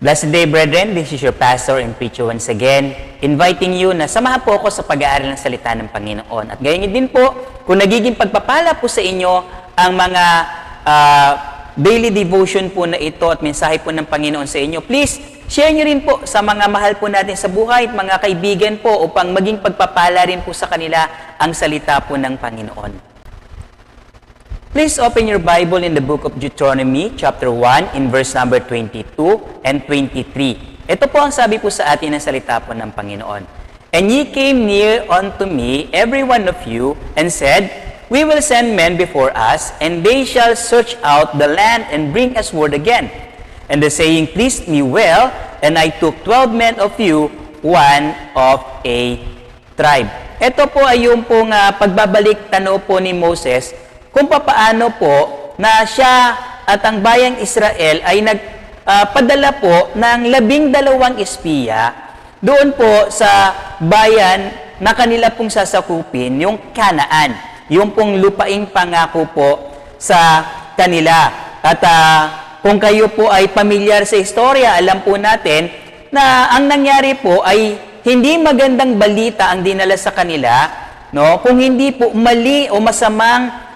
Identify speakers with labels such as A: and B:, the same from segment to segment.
A: Blessed day, brethren. This is your pastor and preacher once again, inviting you na samahan po ako sa pag-aaral ng salita ng Panginoon. At gayon din po, kung nagiging pagpapala po sa inyo ang mga daily devotion po na ito at mensahe po ng Panginoon sa inyo, please share nyo rin po sa mga mahal po natin sa buhay at mga kaibigan po upang maging pagpapala rin po sa kanila ang salita po ng Panginoon. Please open your Bible in the book of Deuteronomy, chapter 1, in verse number 22 and 23. Ito po ang sabi po sa atin ng salita po ng Panginoon. And ye came near unto me, every one of you, and said, We will send men before us, and they shall search out the land and bring us word again. And the saying pleased me well, and I took 12 men of you, one of a tribe. Ito po ay yung pong pagbabalik tanaw po ni Moses, kung papaano po na siya at ang bayang Israel ay nagpadala po ng 12 espiya doon po sa bayan na kanila pong sasakupin, yung Canaan, yung pong lupaing pangako po sa kanila. At kung kayo po ay pamilyar sa istorya, alam po natin na ang nangyari po ay hindi magandang balita ang dinala sa kanila, no? Kung hindi po mali o masamang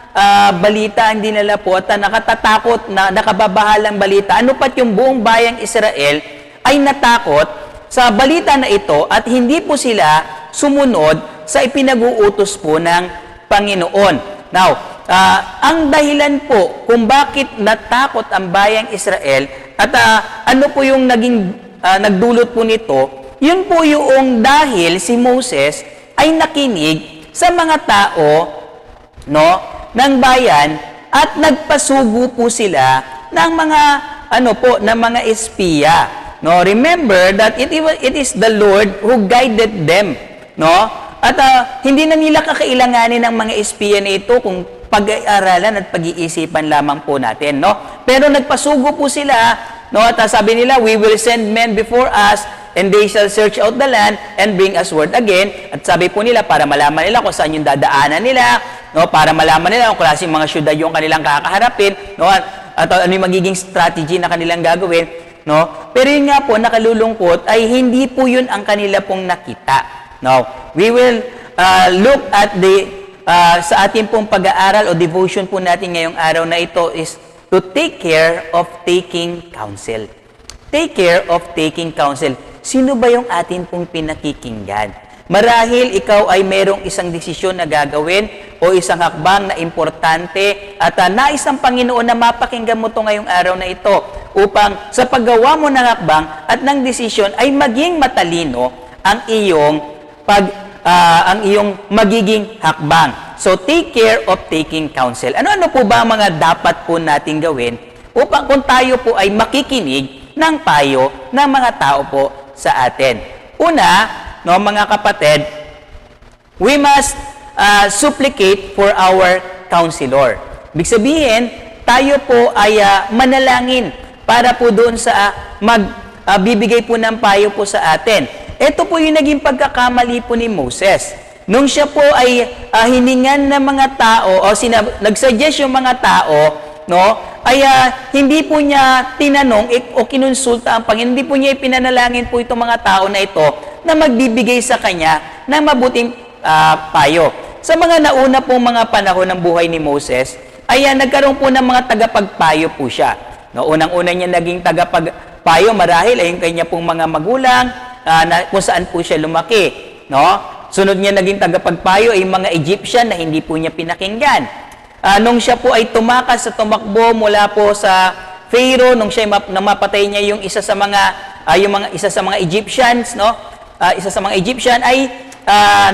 A: balita ang dinala po at nakatatakot na nakababahalang balita. Ano pat yung buong bayang Israel ay natakot sa balita na ito at hindi po sila sumunod sa ipinag-uutos po ng Panginoon. Now, ang dahilan po kung bakit natakot ang bayang Israel at ano po yung naging nagdulot po nito, yun po yung dahil si Moses ay nakinig sa mga tao, no, ng bayan at nagpasugo po sila ng mga ng mga espiya. No, remember that it is the Lord who guided them, no? At hindi na nila kakailanganin ng mga espiya na ito kung pag-aaralan at pag-iisipan lamang po natin, no? Pero nagpasugo po sila, no? At sabi nila, we will send men before us and they shall search out the land and bring us word again. At sabi po nila, para malaman nila kung saan yung dadaanan nila, no? Para malaman nila kung klaseng mga syudad yung kanilang kakaharapin, no? At ano yung magiging strategy na kanilang gagawin, no? Pero yun nga po, nakalulungkot, ay hindi po yun ang kanila pong nakita. Now, we will look at sa ating pong pag-aaral o devotion po natin ngayong araw na ito is to take care of taking counsel. Take care of taking counsel. Sino ba yung atin pong pinakikinggan? Marahil ikaw ay merong isang desisyon na gagawin o isang hakbang na importante at nais ng Panginoon na mapakinggan mo ito ngayong araw na ito upang sa paggawa mo ng hakbang at ng desisyon ay maging matalino ang iyong magiging hakbang. So take care of taking counsel. Ano-ano po ba ang mga dapat po nating gawin upang kung tayo po ay makikinig ng payo ng mga tao po sa atin? Una, no, mga kapatid, we must supplicate for our counselor. Ibig sabihin, tayo po ay manalangin para po doon sa magbibigay po ng payo po sa atin. Ito po yung naging pagkakamali po ni Moses. Nung siya po ay hiningan ng mga tao o nagsuggest yung mga tao, no, ay hindi po niya tinanong o kinonsulta ang Panginoon, hindi po niya ipinanalangin po itong mga tao na ito na magbibigay sa kanya ng mabuting payo. Sa mga nauna pong mga panahon ng buhay ni Moses, ay nagkaroon po ng mga tagapagpayo po siya. No, unang-una niya naging tagapagpayo marahil ay yung kanya pong mga magulang kung saan po siya lumaki. No? Sunod niya naging tagapagpayo ay mga Egyptian na hindi po niya pinakinggan. Nung siya po ay tumakas sa tumakbo mula po sa Pharaoh, nung siya namapatay niya yung isa sa mga Egyptians, no? Isa sa mga Egyptian ay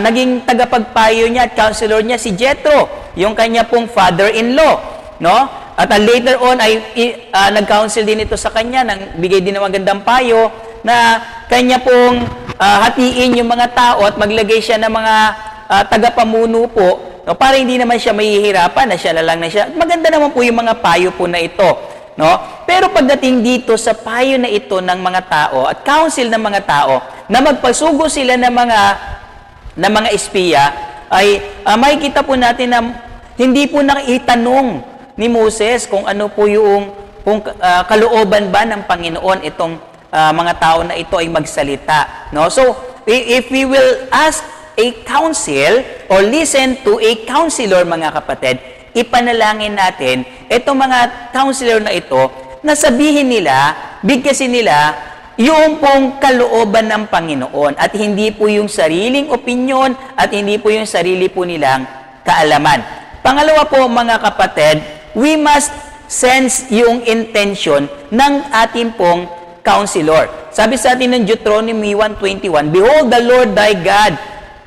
A: naging tagapagpayo niya at counselor niya si Jethro, yung kanya pong father-in-law, no? At later on ay nag-counsel din ito sa kanya, nang bigay din ng magandang payo na kanya pong hatiin yung mga tao at maglagay siya ng mga tagapamuno po, no, para hindi naman siya mahihirapan na siya na lang na siya. Maganda naman po yung mga payo po na ito, no? Pero pagdating dito sa payo na ito ng mga tao at counsel ng mga tao na magpasugo sila ng mga espiya, ay makikita po natin na hindi po naitanong ni Moses kung ano po yung kalooban ba ng Panginoon itong mga tao na ito ay magsalita. No? So, if we will ask a counsel or listen to a counselor, mga kapatid, ipanalangin natin itong mga counselor na ito na sabihin nila, bigkasin nila yung pong kalooban ng Panginoon at hindi po yung sariling opinyon at hindi po yung sarili po nilang kaalaman. Pangalawa po, mga kapatid, we must sense yung intention ng ating pong counselor. Sabi sa atin ng Deuteronomy 1:21, "Behold, the Lord thy God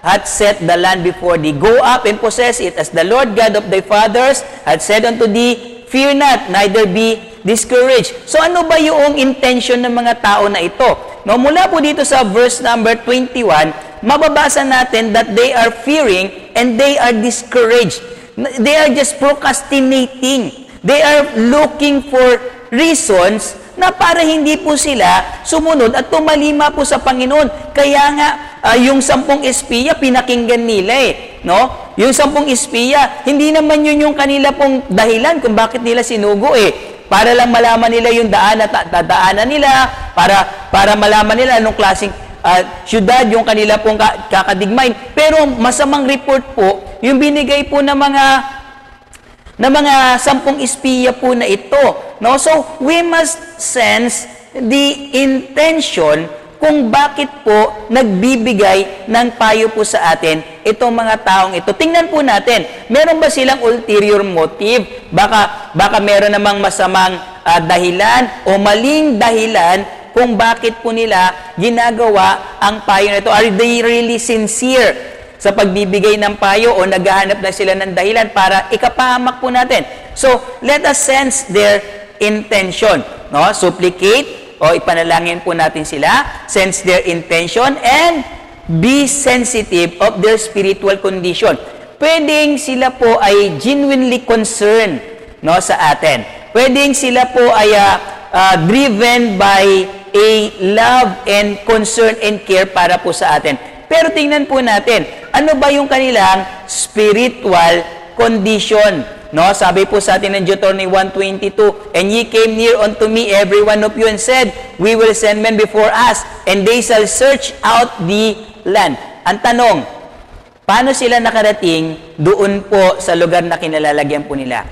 A: hath set the land before thee. Go up and possess it, as the Lord God of thy fathers hath said unto thee, fear not, neither be discouraged." So ano ba yung intention ng mga tao na ito? No, mula po dito sa verse number 21, mababasa natin that they are fearing and they are discouraged. They are just procrastinating. They are looking for reasons na para hindi po sila sumunod at tumalima po sa Panginoon. Kaya nga, yung 10 espiya, pinakinggan nila no? Yung 10 espiya, hindi naman yun yung kanila pong dahilan kung bakit nila sinugo Para lang malaman nila yung daan at dadaanan nila, para malaman nila anong klaseng syudad yung kanila pong kakadigmain. Pero masamang report po, yung binigay po ng mga 10 espiya po na ito. No? So, we must sense the intention kung bakit po nagbibigay ng payo po sa atin itong mga taong ito. Tingnan po natin, meron ba silang ulterior motive? Baka meron namang masamang dahilan o maling dahilan kung bakit po nila ginagawa ang payo na ito. Are they really sincere sa pagbibigay ng payo o naghahanap na sila ng dahilan para ikapahamak po natin? So, let us sense their intention. No? Supplicate o ipanalangin po natin sila, sense their intention, and be sensitive of their spiritual condition. Pwedeng sila po ay genuinely concerned sa atin. Pwedeng sila po ay driven by a love and concern and care para po sa atin. Pero tingnan po natin, ano ba yung kanilang spiritual condition? No, sabi po sa atin ng Deuteronomy 1:22, "And ye came near unto me, every one of you, and said, We will send men before us, and they shall search out the land." Ang tanong, paano sila nakarating doon po sa lugar na kinalalagyan po nila?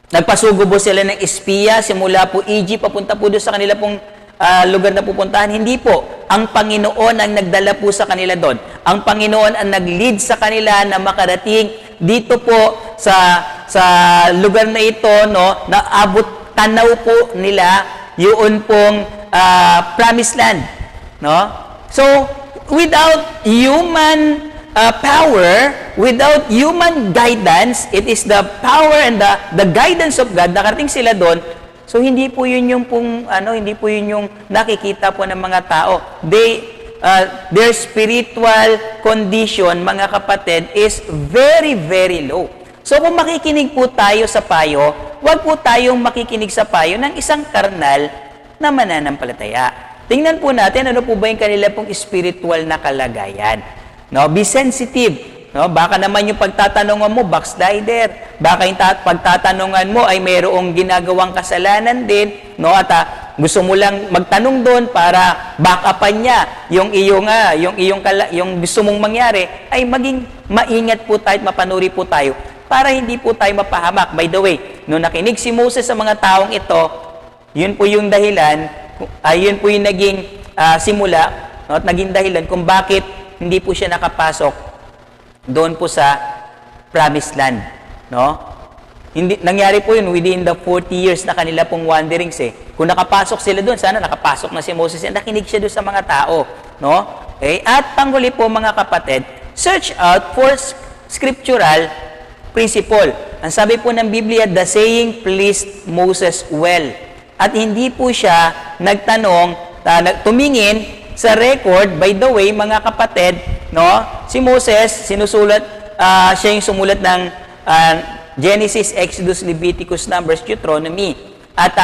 A: Nagpasugo po sila ng espiya simula po Egypt papunta po doon sa kanila pong lugar na pupuntahan? Hindi po. Ang Panginoon ang nagdala po sa kanila doon. Ang Panginoon ang nag-lead sa kanila na makarating dito po sa lugar na ito, na abot tanaw po nila yun pong promised land. No? So, without human power, without human guidance, it is the power and the guidance of God, nakarating sila doon. So, hindi po yun yung hindi po yun yung nakikita po ng mga tao. Their spiritual condition, mga kapatid, is very, very low. So, kung makikinig po tayo sa payo, huwag po tayong makikinig sa payo ng isang karnal na mananampalataya. Tingnan po natin, ano po ba yung kanila pong spiritual na kalagayan. No? Be sensitive. No, baka naman yung pagtatanungan mo, backslider. Baka yung pagtatanungan mo ay mayroong ginagawang kasalanan din, no? At gusto mo lang magtanong doon para back-upan niya yung gusto mong mangyari, ay maging maingat po tayo at mapanuri po tayo para hindi po tayo mapahamak. By the way, nung nakinig si Moses sa mga taong ito, yun po yung dahilan, yun po yung naging simula, no? At naging dahilan kung bakit hindi po siya nakapasok doon po sa promised land, no? Nangyari po yun within the 40 years na kanila pong wanderings Kung nakapasok sila doon, sana nakapasok na si Moses, nakinig siya doon sa mga tao, no? Okay? At panghuli po, mga kapatid, search out for scriptural principle. Ang sabi po ng Biblia, the saying pleased Moses well. At hindi po siya tumingin sa record. By the way, mga kapatid, no? Si Moses, siya yung sumulat ng Genesis, Exodus, Leviticus, Numbers, Deuteronomy. At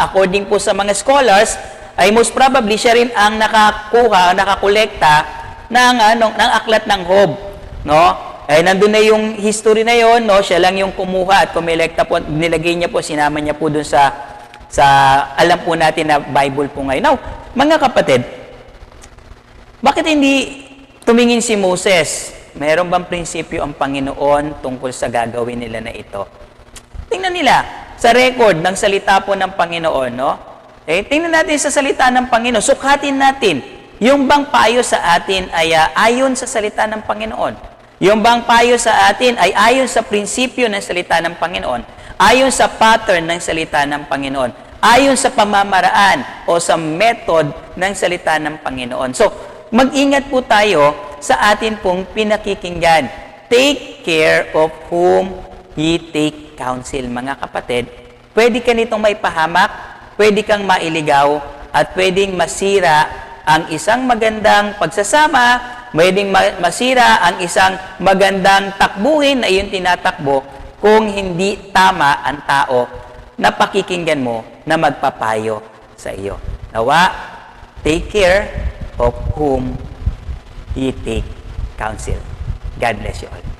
A: according po sa mga scholars, ay most probably siya rin ang nakakolekta ng aklat ng Job, no? Ay nandun na yung history na yon, no? Siya lang yung kumuha at kumolekta po, nilagay niya po, sinama niya po dun sa sa alam po natin na Bible po ngayon. Now, mga kapatid, bakit hindi tumingin si Moses? Meron bang prinsipyo ang Panginoon tungkol sa gagawin nila na ito? Tingnan nila sa record ng salita po ng Panginoon, no? Tingnan natin sa salita ng Panginoon. Sukatin natin, yung bang payo sa atin ay ayon sa salita ng Panginoon? Yung bang payo sa atin ay ayon sa prinsipyo ng salita ng Panginoon? Ayon sa pattern ng salita ng Panginoon? Ayon sa pamamaraan o sa method ng salita ng Panginoon? So, mag-ingat po tayo sa atin pong pinakikinggan. Take care of whom ye take counsel. Mga kapatid, pwede ka nitong may pahamak, pwede kang mailigaw, at pwedeng masira ang isang magandang pagsasama, pwedeng masira ang isang magandang takbuhin na iyong tinatakbo kung hindi tama ang tao na pakikinggan mo na magpapayo sa iyo. Nawa, take care of whom ye take counsel. God bless you all.